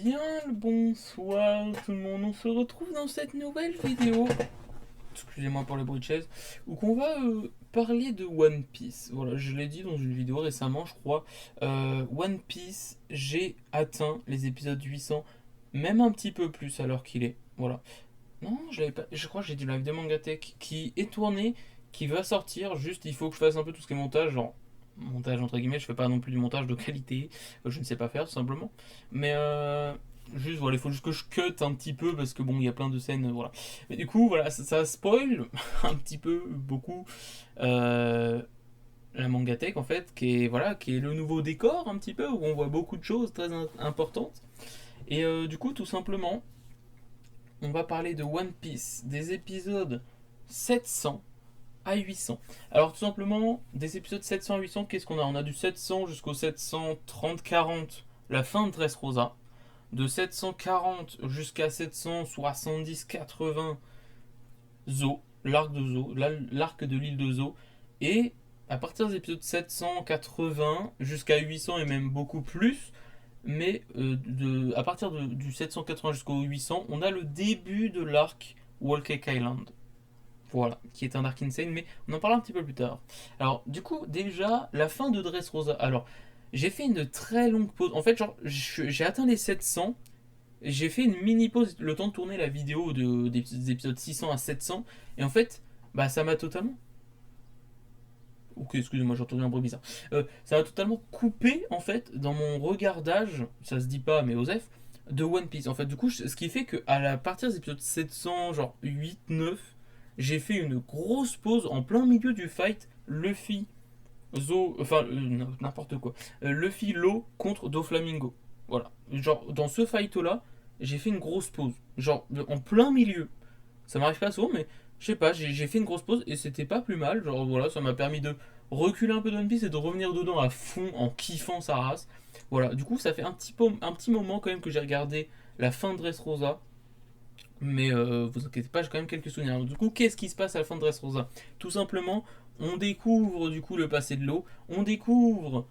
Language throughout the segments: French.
bien le bonsoir tout le monde, on se retrouve dans cette nouvelle vidéo, excusez-moi pour les bruits de chaise, où qu'on va parler de One Piece. Voilà, je l'ai dit dans une vidéo récemment, je crois. One Piece, j'ai atteint les épisodes 800, même un petit peu plus à l'heure qu'il est. Voilà. Non, je l'avais pas, je crois que j'ai du live de Mangatech qui est tourné, qui va sortir, juste il faut que je fasse un peu tout ce qui est montage, genre montage entre guillemets, je fais pas non plus du montage de qualité, je ne sais pas faire tout simplement. Mais juste voilà, il faut juste que je cut un petit peu parce que bon, il y a plein de scènes, voilà. Mais du coup, voilà, ça spoil un petit peu, beaucoup, euh, la Mangatech en fait, qui est, voilà, qui est le nouveau décor un petit peu, où on voit beaucoup de choses très importantes. Et du coup, tout simplement, on va parler de One Piece, des épisodes 700 à 800. Alors tout simplement, des épisodes 700 à 800, qu'est-ce qu'on a? On a du 700 jusqu'au 730-40, la fin de Dressrosa. De 740 jusqu'à 770-80, Zo, l'arc de Zo, l'arc de l'île de Zo. Et à partir des épisodes 780 jusqu'à 800 et même beaucoup plus, mais à partir du 780 jusqu'au 800, on a le début de l'arc Whole Cake Island. Voilà, qui est un arc insane, mais on en parlera un petit peu plus tard. Alors, du coup, déjà, la fin de Dressrosa. Alors, j'ai fait une très longue pause. En fait, genre, j'ai atteint les 700. J'ai fait une mini pause, le temps de tourner la vidéo des épisodes 600 à 700. Et en fait, bah, ça m'a totalement. Ok, excusez-moi, j'ai entendu un bruit bizarre. Ça m'a totalement coupé, en fait, dans mon regardage, ça se dit pas, mais Osef, de One Piece. En fait, du coup, ce qui fait que à la partir des épisodes 700, genre 8, 9, j'ai fait une grosse pause en plein milieu du fight Luffy, Zo, enfin, n'importe quoi. Luffy, Law contre Doflamingo. Voilà. Genre, dans ce fight-là, j'ai fait une grosse pause. Genre, en plein milieu. Ça m'arrive pas souvent, mais je sais pas, j'ai fait une grosse pause et c'était pas plus mal. Genre voilà, ça m'a permis de reculer un peu de One Piece et de revenir dedans à fond en kiffant sa race. Voilà, du coup, ça fait un petit moment quand même que j'ai regardé la fin de Dressrosa. Mais vous inquiétez pas, j'ai quand même quelques souvenirs. Du coup, qu'est-ce qui se passe à la fin de Dressrosa? Tout simplement, on découvre du coup le passé de l'eau. On découvre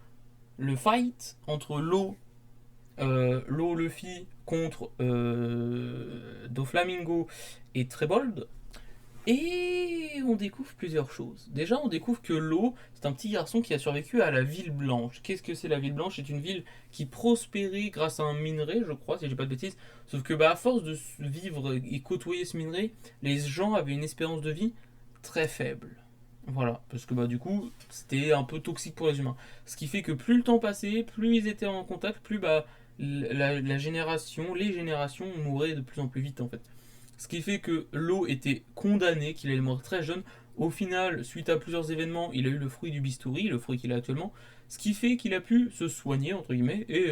le fight entre l'eau Luffy contre Doflamingo et Trebold. Et on découvre plusieurs choses. Déjà, on découvre que Lo, c'est un petit garçon qui a survécu à la ville blanche. Qu'est-ce que c'est la ville blanche? C'est une ville qui prospérait grâce à un minerai, je crois, si j'ai pas de bêtises. Sauf que à force de vivre et côtoyer ce minerai, les gens avaient une espérance de vie très faible. Voilà, parce que du coup, c'était un peu toxique pour les humains. Ce qui fait que plus le temps passait, plus ils étaient en contact, plus la génération, les générations mouraient de plus en plus vite en fait. Ce qui fait que Lo était condamné, qu'il allait mourir très jeune. Au final, suite à plusieurs événements, il a eu le fruit du bistouri, le fruit qu'il a actuellement. Ce qui fait qu'il a pu se soigner, entre guillemets, et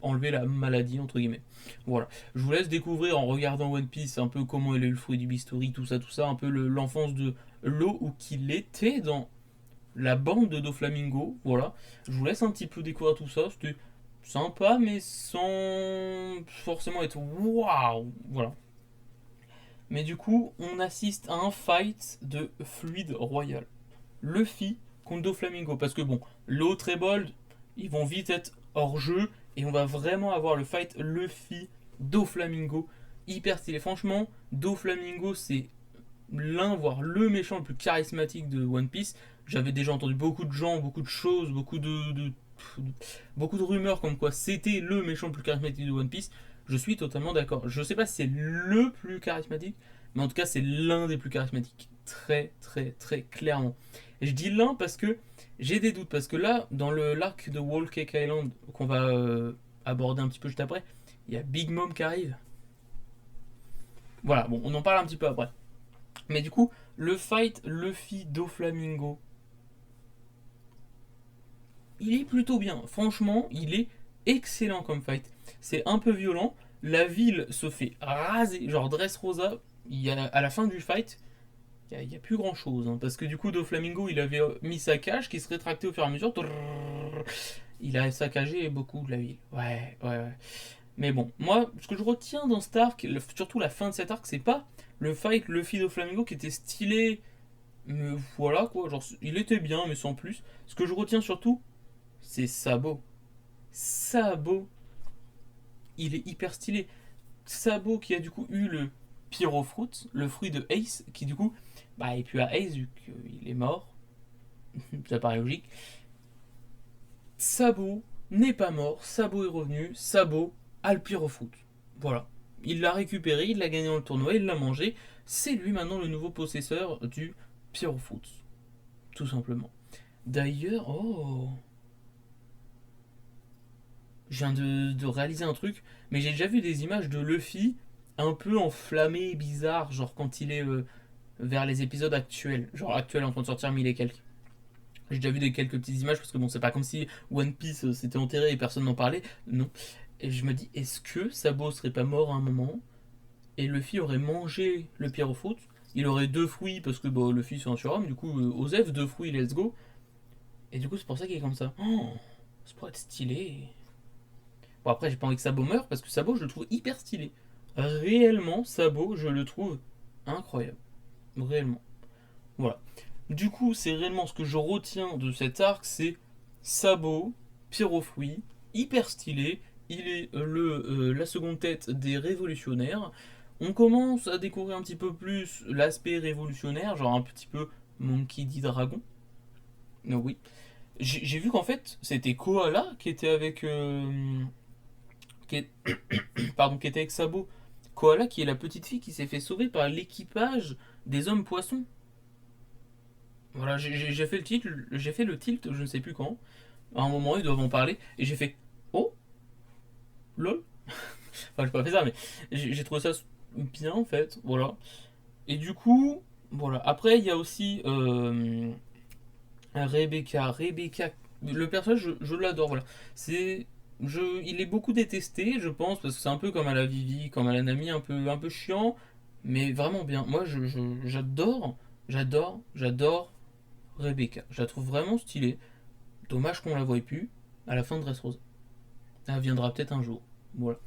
enlever la maladie, entre guillemets. Voilà. Je vous laisse découvrir en regardant One Piece un peu comment il a eu le fruit du bistouri, tout ça, un peu l'enfance de Lo, où qu'il était dans la bande de Doflamingo. Voilà. Je vous laisse un petit peu découvrir tout ça. C'était sympa, mais sans forcément être waouh. Voilà. Mais du coup, on assiste à un fight de fluide royal. Luffy contre Doflamingo. Parce que bon, l'autre et Bold, ils vont vite être hors jeu. Et on va vraiment avoir le fight Luffy Doflamingo. Hyper stylé. Franchement, Doflamingo, c'est l'un, voire le méchant le plus charismatique de One Piece. J'avais déjà entendu beaucoup de gens, beaucoup de choses, beaucoup de rumeurs comme quoi c'était le méchant le plus charismatique de One Piece. Je suis totalement d'accord. Je sais pas si c'est le plus charismatique, mais en tout cas c'est l'un des plus charismatiques. Très très très clairement. Et je dis l'un parce que j'ai des doutes. Parce que là, dans l'arc de Whole Cake Island qu'on va aborder un petit peu juste après, il y a Big Mom qui arrive. Voilà, bon, on en parle un petit peu après. Mais du coup, le fight Luffy Doflamingo, il est plutôt bien. Franchement, il est excellent comme fight. C'est un peu violent. La ville se fait raser. Genre Dressrosa, à la fin du fight, il y a plus grand chose. Hein, parce que du coup, Doflamingo, il avait mis sa cage qui se rétractait au fur et à mesure. Il a saccagé beaucoup de la ville. Ouais, ouais, ouais. Mais bon, moi, ce que je retiens dans cet arc, surtout la fin de cet arc, c'est pas le fight Luffy Doflamingo qui était stylé. Mais voilà quoi, genre il était bien, mais sans plus. Ce que je retiens surtout, c'est Sabo. Sabo, il est hyper stylé. Sabo qui a du coup eu le Pyrofruit, le fruit de Ace, qui du coup, bah, est plus à Ace vu qu'il est mort. Ça paraît logique. Sabo n'est pas mort, Sabo est revenu, Sabo a le Pyrofruit. Voilà. Il l'a récupéré, il l'a gagné dans le tournoi, il l'a mangé. C'est lui maintenant le nouveau possesseur du Pyrofruit. Tout simplement. D'ailleurs, oh, je viens de réaliser un truc, mais j'ai déjà vu des images de Luffy un peu enflammé, bizarre, genre quand il est vers les épisodes actuels, genre actuel en train de sortir 1000 et quelques. J'ai déjà vu quelques petites images parce que bon, c'est pas comme si One Piece s'était enterré et personne n'en parlait, non. Et je me dis, est-ce que Sabo serait pas mort à un moment et Luffy aurait mangé le Pyrofoot? Il aurait deux fruits parce que bah, Luffy c'est un surhomme, du coup, Osef, deux fruits, let's go. Et du coup, c'est pour ça qu'il est comme ça. Oh, ça pourrait être stylé. Bon, après, j'ai pas envie que Sabo meure parce que Sabo, je le trouve hyper stylé. Réellement, Sabo, je le trouve incroyable. Réellement. Voilà. Du coup, c'est réellement ce que je retiens de cet arc, c'est Sabo, Pyrofruit, hyper stylé. Il est la seconde tête des révolutionnaires. On commence à découvrir un petit peu plus l'aspect révolutionnaire, genre un petit peu Monkey D. Dragon. Oui. J'ai vu qu'en fait, c'était Koala qui était avec. Qui est- pardon, qui était avec Sabo. Koala qui est la petite fille qui s'est fait sauver par l'équipage des hommes poissons. Voilà, j'ai fait le tilt, je ne sais plus quand. À un moment, ils doivent en parler. Et j'ai fait oh, lol. Enfin, j'ai pas fait ça, mais j'ai trouvé ça bien en fait. Voilà. Et du coup, voilà. Après, il y a aussi Rebecca. Rebecca, le personnage, je l'adore. Voilà. Il est beaucoup détesté, je pense, parce que c'est un peu comme à la Vivi, comme à la Nami, un peu chiant, mais vraiment bien. Moi, j'adore Rebecca. Je la trouve vraiment stylée. Dommage qu'on la voie plus à la fin de Dressrosa. Elle viendra peut-être un jour. Voilà.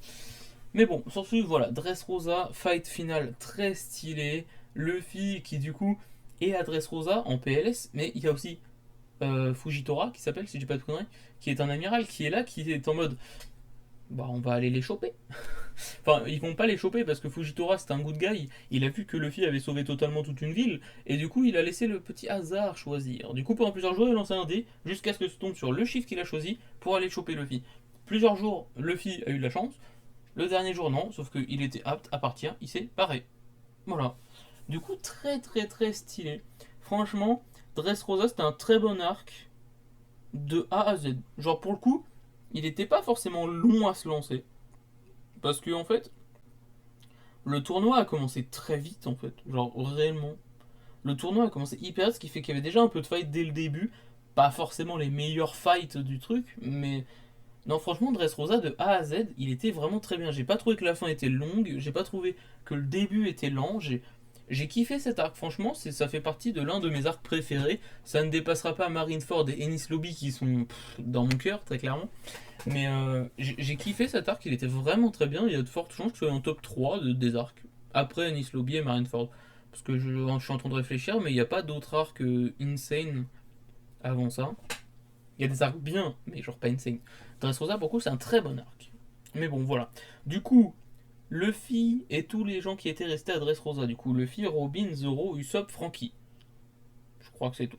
Mais bon, sur ce, voilà, Dressrosa, fight final très stylé. Luffy qui du coup est à Dressrosa en PLS, mais il y a aussi Fujitora qui s'appelle, si je dis pas de conneries, qui est un amiral qui est là, qui est en mode bah on va aller les choper. Enfin, ils vont pas les choper parce que Fujitora c'est un good guy. Il a vu que Luffy avait sauvé totalement toute une ville et du coup il a laissé le petit hasard choisir. Du coup pendant plusieurs jours il a lancé un dé jusqu'à ce que se tombe sur le chiffre qu'il a choisi pour aller choper Luffy. Plusieurs jours Luffy a eu de la chance. Le dernier jour non, sauf qu'il était apte à partir, il s'est barré. Voilà. Du coup très très très stylé. Franchement, Dressrosa c'était un très bon arc de A à Z. Genre pour le coup, il n'était pas forcément long à se lancer. Parce que en fait, le tournoi a commencé très vite en fait. Genre réellement. Le tournoi a commencé hyper vite, ce qui fait qu'il y avait déjà un peu de fight dès le début. Pas forcément les meilleurs fights du truc, mais non, franchement, Dressrosa de A à Z, il était vraiment très bien. J'ai pas trouvé que la fin était longue, j'ai pas trouvé que le début était lent. J'ai kiffé cet arc, franchement, ça fait partie de l'un de mes arcs préférés. Ça ne dépassera pas Marineford et Ennis Lobby qui sont dans mon cœur, très clairement. Mais j'ai kiffé cet arc, il était vraiment très bien. Il y a de fortes chances que ce soit en top 3 des arcs. Après Ennis Lobby et Marineford. Parce que je suis en train de réfléchir, mais il n'y a pas d'autres arcs insane avant ça. Il y a des arcs bien, mais genre pas insane. Dressrosa, pour le coup, c'est un très bon arc. Mais bon, voilà. Du coup, Luffy et tous les gens qui étaient restés à Dressrosa. Du coup, Luffy, Robin, Zoro, Usopp, Franky. Je crois que c'est tout.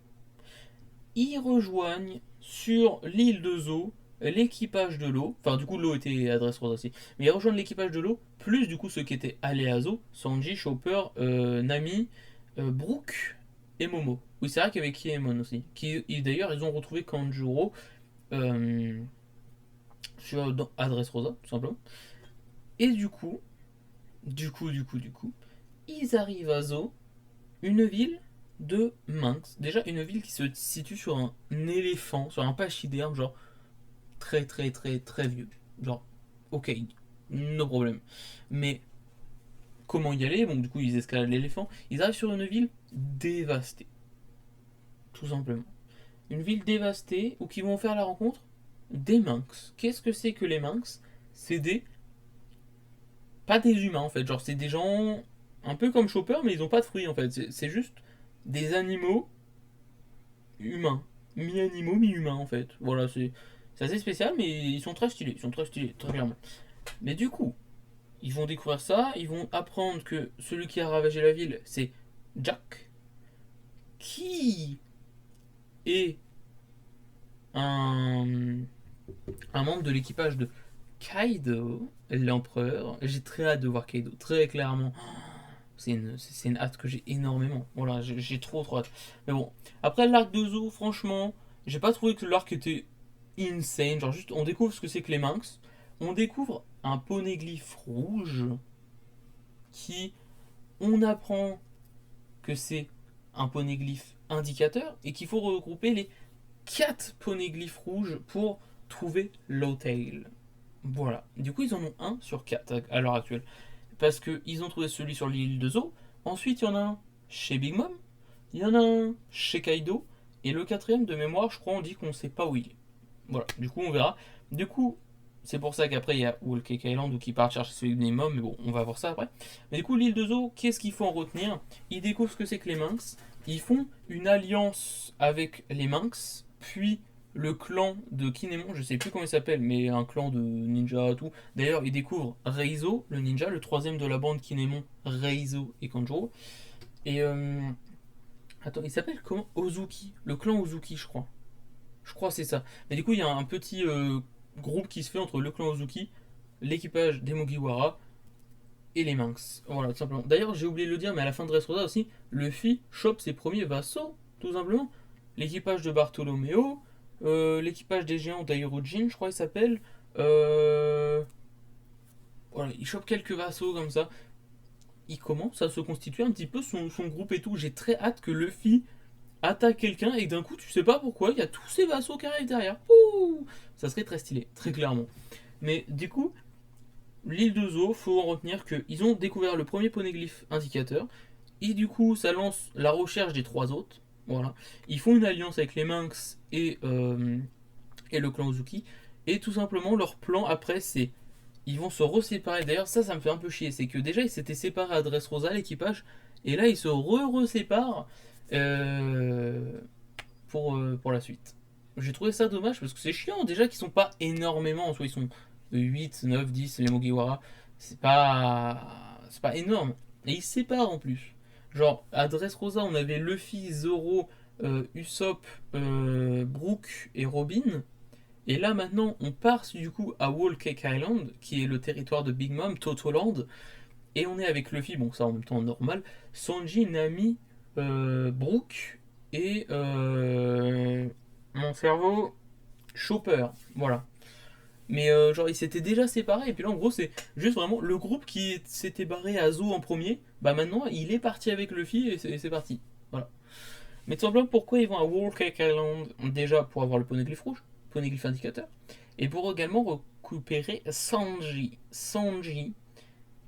Ils rejoignent sur l'île de Zo l'équipage de l'eau. Enfin, du coup, l'eau était à Dressrosa aussi. Mais ils rejoignent l'équipage de l'eau, plus du coup ceux qui étaient allés à Zo Sanji, Chopper, Nami, Brook et Momo. Oui, c'est vrai qu'il y avait Kiemon aussi. D'ailleurs, ils ont retrouvé Kanjuro euh, à Dressrosa, tout simplement. Et du coup, ils arrivent à Zo, une ville de Minx. Déjà, une ville qui se situe sur un éléphant, sur un pachyderme, genre très très très très vieux. Genre, ok, no problème. Mais comment y aller? Bon, du coup, ils escaladent l'éléphant. Ils arrivent sur une ville dévastée, tout simplement. Une ville dévastée où ils vont faire la rencontre des Minx. Qu'est-ce que c'est que les Minx? C'est des pas des humains en fait, genre c'est des gens un peu comme Chopper mais ils ont pas de fruits en fait, c'est juste des animaux humains, mi-animaux, mi-humains en fait. Voilà, c'est assez spécial mais ils sont très stylés, très clairement. Mais du coup, ils vont découvrir ça, ils vont apprendre que celui qui a ravagé la ville, c'est Jack, qui est un, un membre de l'équipage de Kaido, l'empereur. J'ai très hâte de voir Kaido, très clairement. C'est une hâte que j'ai énormément. Voilà, j'ai trop hâte. Mais bon, après l'arc de Zo, franchement, j'ai pas trouvé que l'arc était insane. Genre, juste, on découvre ce que c'est que les Minx. On découvre un poneglyphe rouge qui, on apprend que c'est un poneglyphe indicateur et qu'il faut regrouper les 4 poneglyphes rouges pour trouver Lowtail. Voilà. Du coup, ils en ont un sur 4 à l'heure actuelle. Parce qu'ils ont trouvé celui sur l'île de Zo. Ensuite, il y en a un chez Big Mom. Il y en a un chez Kaido. Et le quatrième, de mémoire, je crois, on dit qu'on sait pas où il est. Voilà. Du coup, on verra. Du coup, c'est pour ça qu'après, il y a Whole Cake Island ou qui part chercher celui de Big Mom. Mais bon, on va voir ça après. Mais du coup, l'île de Zo, qu'est-ce qu'il faut en retenir? Ils découvrent ce que c'est que les Minx. Ils font une alliance avec les Minx. Puis le clan de Kinemon, je sais plus comment il s'appelle, mais un clan de ninja tout. D'ailleurs, ils découvrent Reizo, le ninja, le troisième de la bande Kinemon, Reizo et Kanjuro. Et attends, il s'appelle comment? Ozuki, le clan Ozuki, je crois. Je crois que c'est ça. Mais du coup, il y a un petit groupe qui se fait entre le clan Ozuki, l'équipage des Mugiwara et les Minx. Voilà, tout simplement. D'ailleurs, j'ai oublié de le dire, mais à la fin de Dressrosa aussi, Luffy chope ses premiers vassaux, tout simplement. L'équipage de Bartolomeo, l'équipage des géants d'Airojin, je crois qu'il s'appelle. Euh, Voilà, il chope quelques vassaux comme ça. Il commence à se constituer un petit peu son groupe et tout. J'ai très hâte que Luffy attaque quelqu'un et que d'un coup, tu sais pas pourquoi, il y a tous ces vassaux qui arrivent derrière. Ouh, ça serait très stylé, très clairement. Mais du coup, l'île de Zo, faut en retenir qu'ils ont découvert le premier poneglyphe indicateur. Et du coup, ça lance la recherche des trois autres. Voilà. Ils font une alliance avec les Minx et le clan Uzuki. Et tout simplement, leur plan après, c'est ils vont se reséparer. D'ailleurs, ça me fait un peu chier. C'est que déjà, ils s'étaient séparés à Dressrosa, l'équipage. Et là, ils se re-reséparent euh, pour la suite. J'ai trouvé ça dommage parce que c'est chiant. Déjà qu'ils sont pas énormément. En soi, ils sont 8 9 10 les Mugiwara. C'est pas énorme. Et ils se séparent en plus. Genre, à Dressrosa, on avait Luffy, Zoro, Usopp, Brook et Robin. Et là maintenant, on part du coup à Whole Cake Island, qui est le territoire de Big Mom, Totoland, et on est avec Luffy, bon ça en même temps normal, Sanji, Nami, Brook et mon cerveau, Chopper, voilà. Mais genre ils s'étaient déjà séparés, et puis là en gros c'est juste vraiment le groupe qui s'était barré à Zo en premier, bah maintenant il est parti avec Luffy et c'est parti. Voilà. Mais tout simplement, pourquoi ils vont à Whole Cake Island? Déjà pour avoir le poneglyphe rouge, poneglyphe indicateur, et pour également récupérer Sanji. Sanji,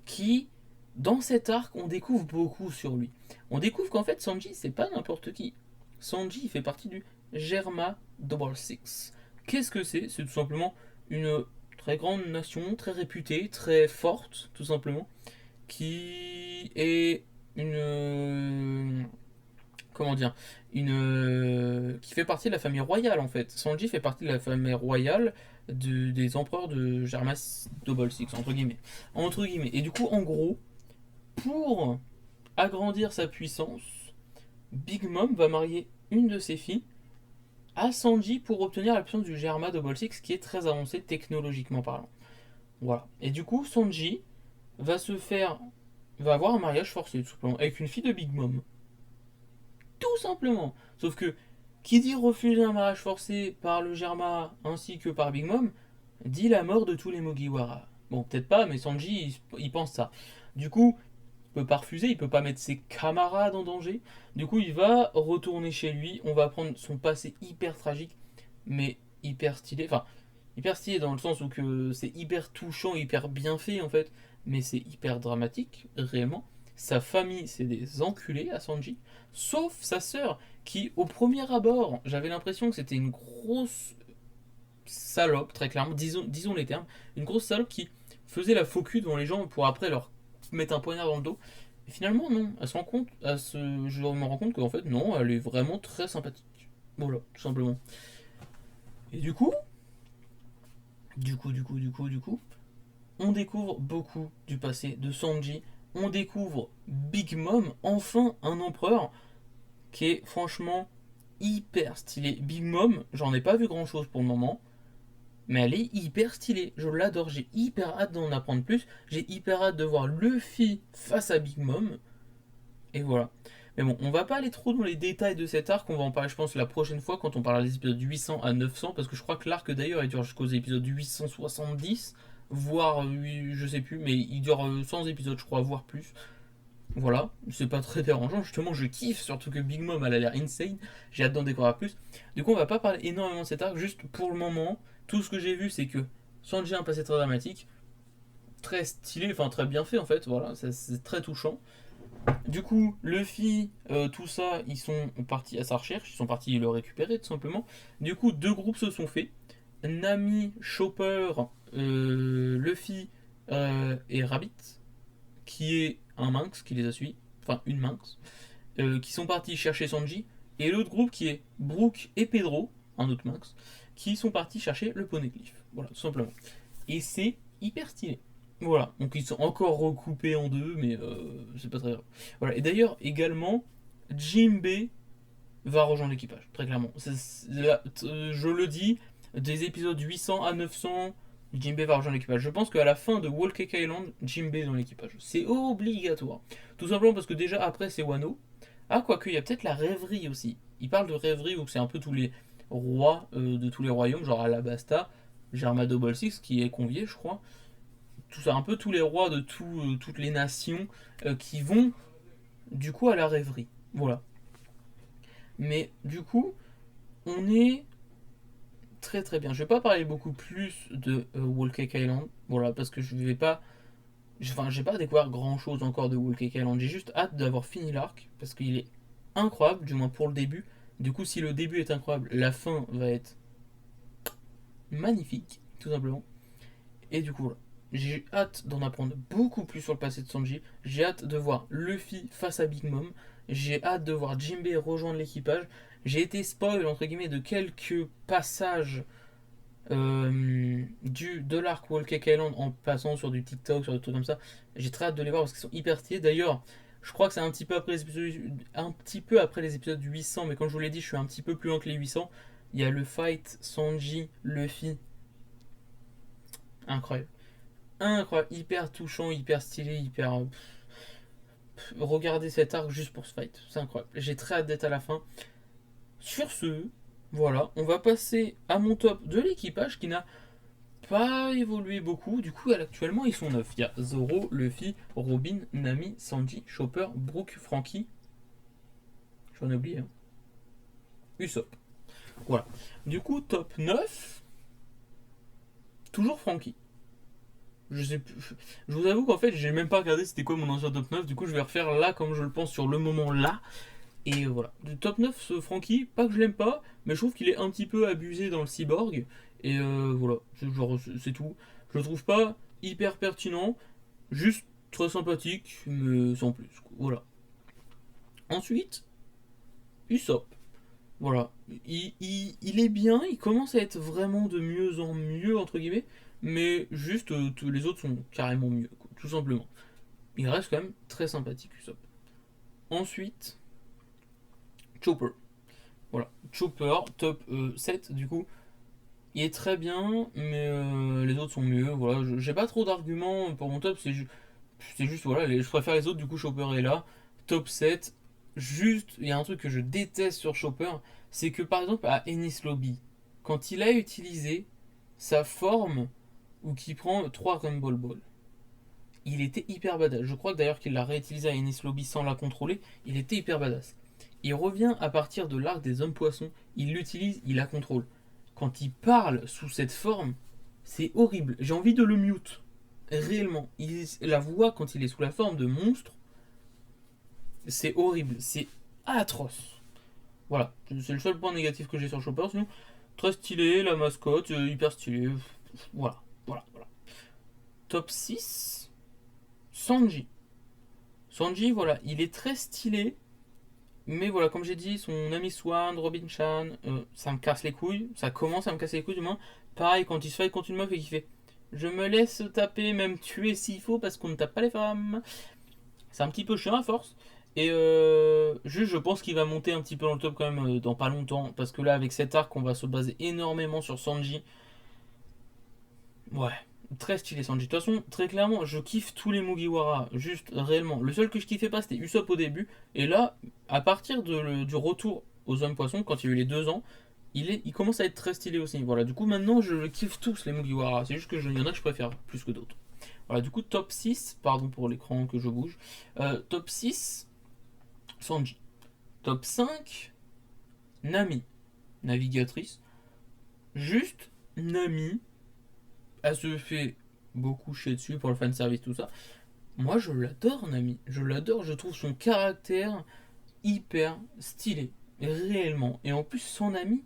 qui, dans cet arc, on découvre beaucoup sur lui. On découvre qu'en fait, Sanji, c'est pas n'importe qui. Sanji, il fait partie du Germa Double Six. Qu'est-ce que c'est? C'est tout simplement une très grande nation, très réputée, très forte, tout simplement, qui est une comment dire, qui fait partie de la famille royale en fait. Sanji fait partie de la famille royale des empereurs de Jarmas Double Six, entre guillemets. Entre guillemets. Et du coup, en gros, pour agrandir sa puissance, Big Mom va marier une de ses filles à Sanji pour obtenir la puissance du Germa Double Six qui est très avancée technologiquement parlant. Voilà. Et du coup, Sanji va se faire va avoir un mariage forcé tout simplement avec une fille de Big Mom. Tout simplement. Sauf que, qui dit refuser un mariage forcé par le Germa ainsi que par Big Mom, dit la mort de tous les Mugiwara. Bon, peut-être pas, mais Sanji, il pense ça. Du coup, il peut pas refuser, il peut pas mettre ses camarades en danger. Du coup, il va retourner chez lui. On va apprendre son passé hyper tragique, mais hyper stylé. Enfin, hyper stylé dans le sens où que c'est hyper touchant, hyper bien fait en fait, mais c'est hyper dramatique, réellement. Sa famille, c'est des enculés à Sanji, sauf sa sœur, qui au premier abord, j'avais l'impression que c'était une grosse salope, très clairement, disons les termes, une grosse salope qui faisait la faux cul devant les gens pour après leur mettre un poignard dans le dos. Et finalement, non, elle se rend compte, je me rends compte qu'en fait, non, elle est vraiment très sympathique. Voilà, tout simplement. Et du coup, on découvre beaucoup du passé de Sanji. On découvre Big Mom, enfin un empereur, qui est franchement hyper stylé. Big Mom, j'en ai pas vu grand chose pour le moment, mais elle est hyper stylée. Je l'adore, j'ai hyper hâte d'en apprendre plus. J'ai hyper hâte de voir Luffy face à Big Mom. Et voilà. Mais bon, on va pas aller trop dans les détails de cet arc, on va en parler je pense la prochaine fois quand on parlera des épisodes 800 à 900, parce que je crois que l'arc d'ailleurs il dure jusqu'aux épisodes 870, voire je sais plus, mais il dure 100 épisodes je crois, voire plus. Voilà, c'est pas très dérangeant, justement je kiffe, surtout que Big Mom elle a l'air insane, j'ai hâte d'en découvrir plus. Du coup on va pas parler énormément de cet arc, juste pour le moment, tout ce que j'ai vu c'est que Sanji a un passé très dramatique, très stylé, enfin très bien fait en fait, voilà, c'est très touchant. Du coup, Luffy, tout ça, ils sont partis à sa recherche, ils sont partis le récupérer tout simplement. Du coup, deux groupes se sont faits. Nami, Chopper, Luffy et Rabbit, qui est un minx qui les a suivis, enfin une minx, qui sont partis chercher Sanji. Et l'autre groupe qui est Brook et Pedro, un autre minx, qui sont partis chercher le Poneglyph. Voilà, tout simplement. Et c'est hyper stylé. Voilà, donc ils sont encore recoupés en deux, mais c'est pas très grave. Voilà, et d'ailleurs, également, Jinbei va rejoindre l'équipage, très clairement. Je le dis, des épisodes 800 à 900, Jinbei va rejoindre l'équipage. Je pense qu'à la fin de Whole Cake Island, Jinbei est dans l'équipage. C'est obligatoire. Tout simplement parce que déjà après, c'est Wano. Ah, quoique, il y a peut-être la rêverie aussi. Il parle de rêverie où c'est un peu tous les rois de tous les royaumes, genre Alabasta, Germa Double Six qui est convié, je crois. Tout ça, un peu tous les rois de toutes les nations qui vont du coup à la rêverie. Voilà. Mais du coup, on est très très bien. Je vais pas parler beaucoup plus de Whole Cake Island, voilà, parce que je vais pas, enfin, j'ai pas découvert grand chose encore de Whole Cake Island. J'ai juste hâte d'avoir fini l'arc parce qu'il est incroyable, du moins pour le début. Du coup, si le début est incroyable, la fin va être magnifique, tout simplement. Et du coup, voilà. J'ai hâte d'en apprendre beaucoup plus sur le passé de Sanji. J'ai hâte de voir Luffy face à Big Mom. J'ai hâte de voir Jinbei rejoindre l'équipage. J'ai été spoil entre guillemets de quelques passages de l'arc Whole Cake Island en passant sur du TikTok, sur des trucs comme ça. J'ai très hâte de les voir parce qu'ils sont hyper stylés. D'ailleurs, je crois que c'est un petit peu après les épisodes 800, mais comme je vous l'ai dit, je suis un petit peu plus loin que les 800. Il y a le fight Sanji Luffy, incroyable. Incroyable, hyper touchant, hyper stylé, hyper. Regardez cet arc juste pour ce fight, c'est incroyable. J'ai très hâte d'être à la fin. Sur ce, voilà, on va passer à mon top de l'équipage qui n'a pas évolué beaucoup. Du coup, actuellement, ils sont 9. Il y a Zoro, Luffy, Robin, Nami, Sanji, Chopper, Brook, Franky. J'en ai oublié, hein. Usopp. Voilà. Du coup, top 9, toujours Franky. Je sais plus. Je vous avoue qu'en fait, j'ai même pas regardé c'était quoi mon ancien top 9. Du coup, je vais refaire là comme je le pense sur le moment là. Et voilà. Du top 9, ce Franky, pas que je l'aime pas, mais je trouve qu'il est un petit peu abusé dans le cyborg. Et voilà. C'est tout. Je le trouve pas hyper pertinent. Juste très sympathique, mais sans plus. Voilà. Ensuite, Usopp. Voilà. Il est bien, il commence à être vraiment de mieux en mieux, entre guillemets, mais juste tous les autres sont carrément mieux, quoi, tout simplement. Il reste quand même très sympathique, Usopp. Ensuite, Chopper. Voilà. Chopper, top 7, du coup. Il est très bien, mais les autres sont mieux. Voilà. J'ai pas trop d'arguments pour mon top, c'est juste, voilà, je préfère les autres, du coup, Chopper est là. Top 7. Juste, il y a un truc que je déteste sur Chopper, c'est que par exemple à Ennis Lobby, quand il a utilisé sa forme ou qui prend 3 Rumble Ball, il était hyper badass. Je crois que d'ailleurs qu'il l'a réutilisé à Ennis Lobby sans la contrôler, il était hyper badass. Il revient à partir de l'arc des hommes poissons, il l'utilise, il la contrôle. Quand il parle sous cette forme, c'est horrible. J'ai envie de le mute. Réellement. La voix quand il est sous la forme de monstre, c'est horrible. C'est atroce. Voilà. C'est le seul point négatif que j'ai sur Chopper. Sinon, très stylé, la mascotte, hyper stylé. Voilà. Voilà. Voilà. Top 6, Sanji. Sanji, voilà, il est très stylé. Mais voilà, comme j'ai dit, son ami Swan, Robin Chan, ça me casse les couilles. Ça commence à me casser les couilles du moins. Pareil, quand il se fight contre une meuf et qu'il fait Je me laisse taper, même tuer s'il faut, parce qu'on ne tape pas les femmes. C'est un petit peu chiant à force. Et juste, je pense qu'il va monter un petit peu dans le top quand même dans pas longtemps. Parce que là, avec cet arc, on va se baser énormément sur Sanji. Ouais, très stylé Sanji. De toute façon, très clairement, je kiffe tous les Mugiwara. Juste, réellement. Le seul que je kiffais pas, c'était Usopp au début. Et là, à partir du retour aux hommes poissons, quand il y a eu les 2 ans, il commence à être très stylé aussi. Voilà, du coup, maintenant, je kiffe tous les Mugiwara. C'est juste qu'il y en a que je préfère plus que d'autres. Voilà, du coup, top 6, pardon pour l'écran que je bouge. Top 6, Sanji. Top 5, Nami, navigatrice. Juste, Nami, elle se fait beaucoup chier dessus pour le fanservice, tout ça. Moi, je l'adore, Nami. Je l'adore, je trouve son caractère hyper stylé. Réellement. Et en plus, son ami,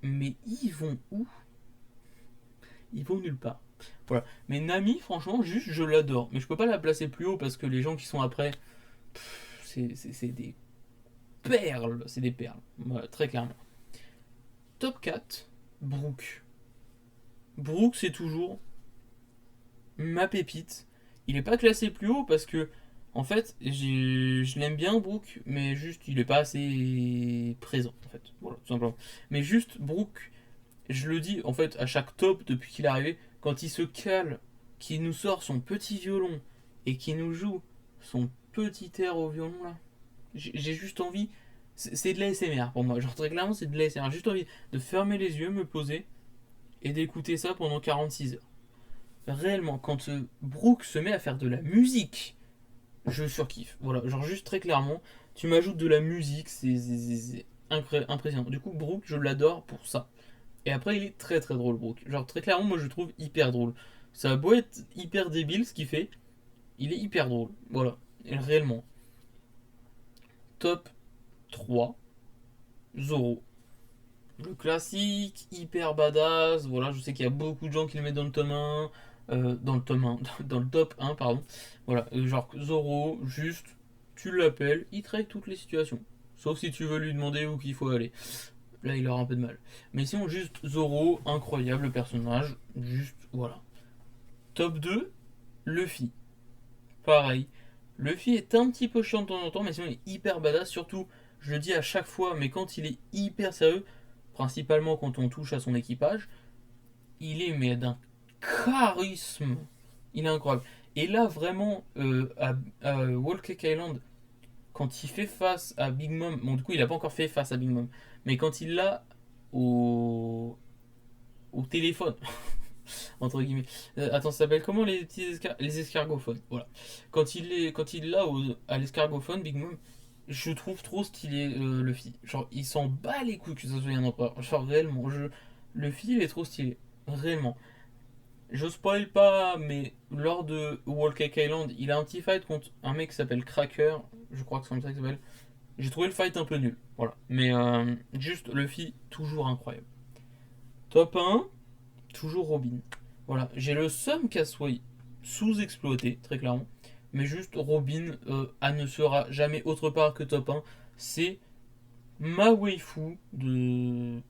mais ils vont où? Ils vont nulle part. Voilà. Mais Nami, franchement, juste, je l'adore. Mais je peux pas la placer plus haut parce que les gens qui sont après, c'est des perles. C'est des perles. Voilà, très clairement. Top 4, Brook. Brook, c'est toujours ma pépite. Il est pas classé plus haut parce que, en fait, je l'aime bien, Brook, mais juste, il est pas assez présent, en fait. Voilà, tout simplement. Mais juste, Brook, je le dis, en fait, à chaque top depuis qu'il est arrivé, quand il se cale, qu'il nous sort son petit violon et qu'il nous joue son petit air au violon, là, j'ai juste envie. C'est de la l'ASMR pour moi. Genre, très clairement, c'est de la l'ASMR. J'ai juste envie de fermer les yeux, me poser et d'écouter ça pendant 46 heures. Réellement, quand Brooke se met à faire de la musique, je surkiffe. Voilà, genre juste très clairement, tu m'ajoutes de la musique, c'est impressionnant. Du coup, Brooke, je l'adore pour ça. Et après, il est très très drôle, Brooke. Genre très clairement, moi je le trouve hyper drôle. Ça a beau être hyper débile ce qu'il fait, il est hyper drôle. Voilà, et réellement. Top 3, Zoro. Le classique, hyper badass. Voilà, je sais qu'il y a beaucoup de gens qui le mettent dans le tome 1. Dans le tome 1, dans le top 1, pardon. Voilà, genre Zoro, juste, tu l'appelles, il traite toutes les situations. Sauf si tu veux lui demander où qu'il faut aller. Là, il aura un peu de mal. Mais sinon, juste Zoro, incroyable personnage. Juste, voilà. Top 2, Luffy. Pareil. Luffy est un petit peu chiant de temps en temps, mais sinon, il est hyper badass. Surtout, je le dis à chaque fois, mais quand il est hyper sérieux, principalement quand on touche à son équipage, il est mais d'un charisme. Il est incroyable. Et là, vraiment, à Whole Cake Island, quand il fait face à Big Mom, bon, du coup, il n'a pas encore fait face à Big Mom, mais quand il l'a au, au téléphone, entre guillemets. Attends, ça s'appelle comment les petits les escargophones. Voilà. Quand il l'a à l'escargophone, Big Mom, je trouve trop stylé Luffy. Genre, il s'en bat les couilles que ça soit un empereur. Genre, réellement, Luffy, il est trop stylé. Réellement. Je spoil pas, mais lors de Whole Cake Island, il a un petit fight contre un mec qui s'appelle Cracker. Je crois que c'est comme ça qu'il s'appelle. J'ai trouvé le fight un peu nul. Voilà. Mais juste Luffy, toujours incroyable. Top 1, toujours Robin. Voilà. J'ai le seum qu'elle soit sous-exploité, très clairement. Mais juste Robin, elle ne sera jamais autre part que top 1. C'est ma waifu de.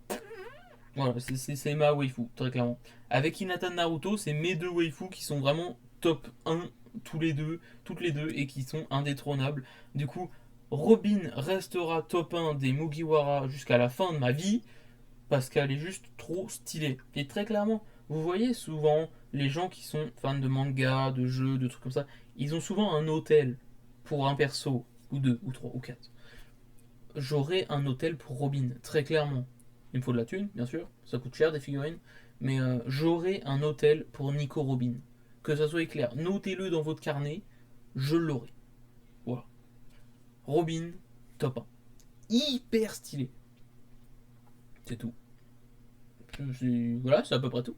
Voilà, c'est ma waifu, très clairement. Avec Hinata Naruto, c'est mes deux waifus qui sont vraiment top 1 toutes les deux, et qui sont indétrônables. Du coup, Robin restera top 1 des Mugiwara jusqu'à la fin de ma vie, parce qu'elle est juste trop stylée. Et très clairement, vous voyez souvent les gens qui sont fans de manga, de jeux, de trucs comme ça, ils ont souvent un hôtel pour un perso, ou deux, ou trois, ou quatre. J'aurais un hôtel pour Robin, très clairement. Il me faut de la thune, bien sûr, ça coûte cher des figurines, mais j'aurai un hôtel pour Nico Robin. Que ça soit clair, notez-le dans votre carnet, je l'aurai. Voilà. Robin, top 1. Hyper stylé. C'est tout. Voilà, c'est à peu près tout.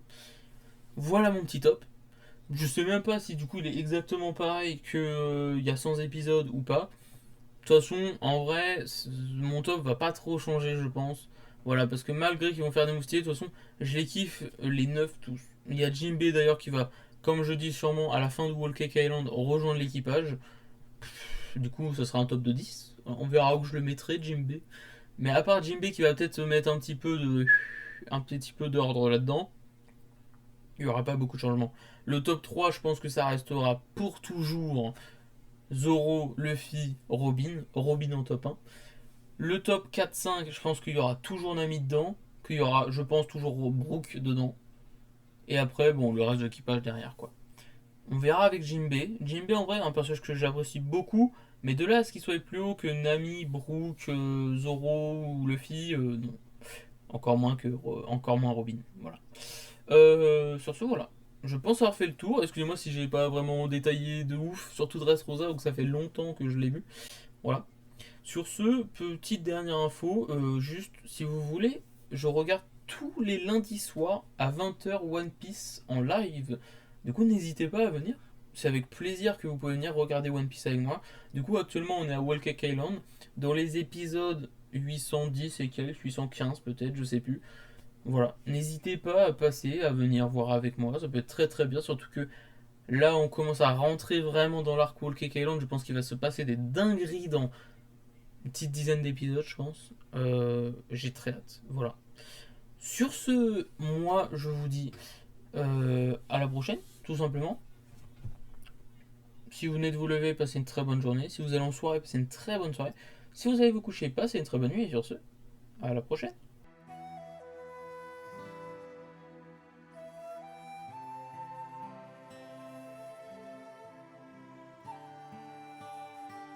Voilà mon petit top. Je sais même pas si du coup il est exactement pareil que il y a 100 épisodes ou pas. De toute façon, en vrai, mon top va pas trop changer, je pense. Voilà, parce que malgré qu'ils vont faire des moustiers, de toute façon, je les kiffe les 9 tous. Il y a Jinbe d'ailleurs qui va, comme je dis sûrement, à la fin de Whole Cake Island, rejoindre l'équipage. Du coup, ça sera un top de 10. On verra où je le mettrai, Jinbe. Mais à part Jinbe qui va peut-être se mettre un petit peu d'ordre là-dedans, Il n'y aura pas beaucoup de changements. Le top 3, je pense que ça restera pour toujours Zoro, Luffy, Robin. Robin en top 1. Le top 4-5, je pense qu'il y aura toujours Nami dedans. Qu'il y aura, je pense, toujours Brook dedans. Et après, bon, le reste de l'équipage derrière, quoi. On verra avec Jinbei. Jinbei, en vrai, un personnage que j'apprécie beaucoup. Mais de là à ce qu'il soit plus haut que Nami, Brook, Zoro ou Luffy, non. Encore moins Robin. Voilà. Sur ce, voilà. Je pense avoir fait le tour. Excusez-moi si j'ai pas vraiment détaillé de ouf, surtout Dressrosa, ou que ça fait longtemps que je l'ai vu. Voilà. Sur ce, petite dernière info, juste si vous voulez, je regarde tous les lundis soirs à 20h One Piece en live. Du coup, n'hésitez pas à venir. C'est avec plaisir que vous pouvez venir regarder One Piece avec moi. Du coup, actuellement, on est à Whole Cake Island. Dans les épisodes 810 et quelques, 815 peut-être, je sais plus. Voilà, n'hésitez pas à passer, à venir voir avec moi, ça peut être très très bien, surtout que là on commence à rentrer vraiment dans l'arc Whole Cake Island, je pense qu'il va se passer des dingueries dans une petite dizaine d'épisodes je pense. J'ai très hâte, voilà. Sur ce, moi je vous dis à la prochaine, tout simplement. Si vous venez de vous lever, passez une très bonne journée. Si vous allez en soirée, passez une très bonne soirée. Si vous allez vous coucher, passez une très bonne nuit et sur ce, à la prochaine.